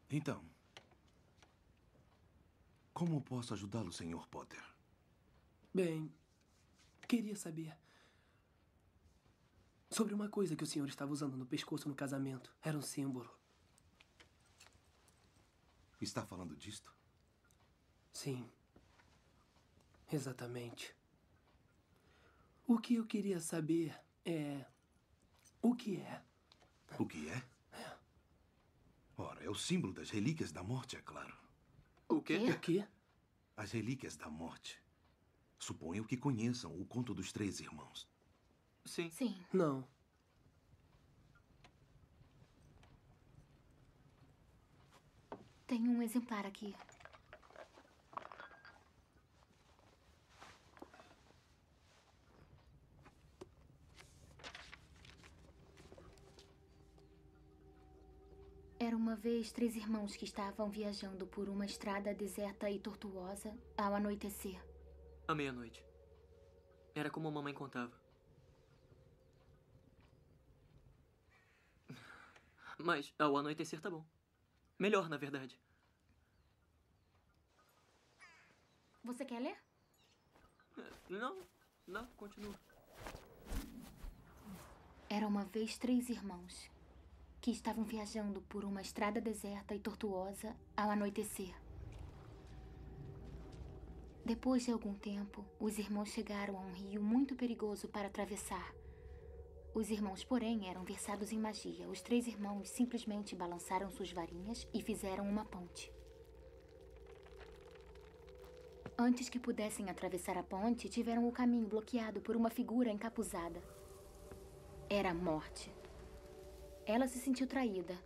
Então, como posso ajudá-lo, Sr. Potter? Bem, queria saber sobre uma coisa que o senhor estava usando no pescoço no casamento. Era um símbolo. Está falando disto? Sim. Exatamente. O que eu queria saber é... o que é? O que é? Ora, é o símbolo das relíquias da morte, é claro. O quê? O quê? As relíquias da morte. Suponho que conheçam o conto dos 3 irmãos. Sim. Sim. Não. Tem um exemplar aqui. Era uma vez 3 irmãos que estavam viajando por uma estrada deserta e tortuosa ao anoitecer. À meia-noite. Era como a mamãe contava. Mas ao anoitecer tá bom. Melhor, na verdade. Você quer ler? Não, continua. Era uma vez 3 irmãos que estavam viajando por uma estrada deserta e tortuosa ao anoitecer. Depois de algum tempo, os irmãos chegaram a um rio muito perigoso para atravessar. Os irmãos, porém, eram versados em magia. Os 3 irmãos simplesmente balançaram suas varinhas e fizeram uma ponte. Antes que pudessem atravessar a ponte, tiveram o caminho bloqueado por uma figura encapuzada. Era a morte. Ela se sentiu traída.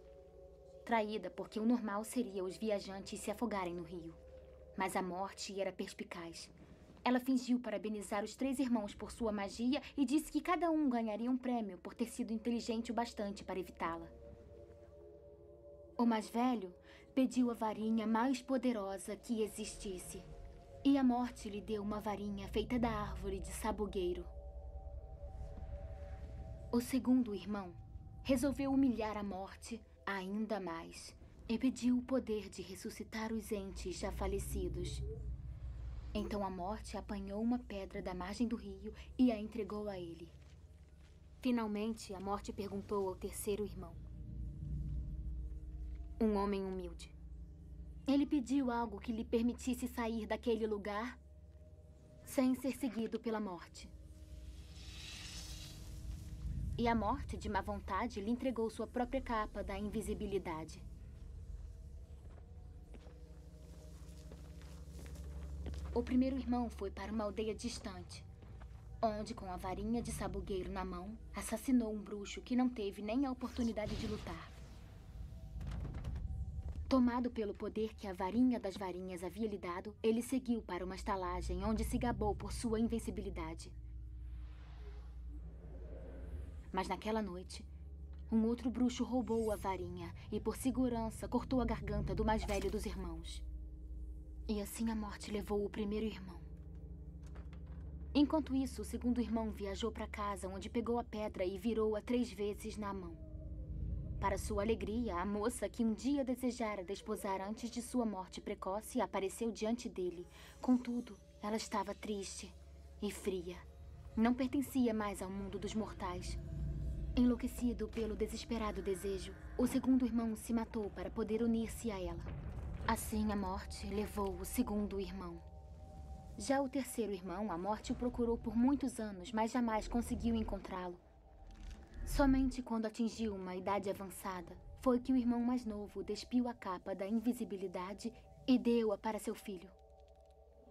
Traída porque o normal seria os viajantes se afogarem no rio. Mas a morte era perspicaz. Ela fingiu parabenizar os 3 irmãos por sua magia e disse que cada um ganharia um prêmio por ter sido inteligente o bastante para evitá-la. O mais velho pediu a varinha mais poderosa que existisse. E a morte lhe deu uma varinha feita da árvore de sabugueiro. O segundo irmão resolveu humilhar a morte ainda mais e pediu o poder de ressuscitar os entes já falecidos. Então a morte apanhou uma pedra da margem do rio e a entregou a ele. Finalmente, a morte perguntou ao terceiro irmão, um homem humilde. Ele pediu algo que lhe permitisse sair daquele lugar sem ser seguido pela morte. E a morte, de má vontade, lhe entregou sua própria capa da invisibilidade. O primeiro irmão foi para uma aldeia distante, onde, com a varinha de sabugueiro na mão, assassinou um bruxo que não teve nem a oportunidade de lutar. Tomado pelo poder que a varinha das varinhas havia lhe dado, ele seguiu para uma estalagem onde se gabou por sua invencibilidade. Mas naquela noite, um outro bruxo roubou a varinha e, por segurança, cortou a garganta do mais velho dos irmãos. E assim a morte levou o primeiro irmão. Enquanto isso, o segundo irmão viajou para casa, onde pegou a pedra e virou-a 3 vezes na mão. Para sua alegria, a moça que um dia desejara desposar antes de sua morte precoce apareceu diante dele. Contudo, ela estava triste e fria. Não pertencia mais ao mundo dos mortais. Enlouquecido pelo desesperado desejo, o segundo irmão se matou para poder unir-se a ela. Assim, a morte levou o segundo irmão. Já o terceiro irmão, a morte o procurou por muitos anos, mas jamais conseguiu encontrá-lo. Somente quando atingiu uma idade avançada, foi que o irmão mais novo despiu a capa da invisibilidade e deu-a para seu filho.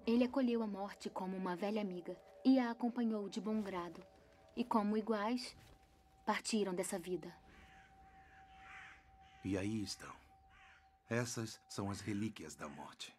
Ele acolheu a morte como uma velha amiga e a acompanhou de bom grado. E como iguais, partiram dessa vida. E aí estão. Essas são as relíquias da morte.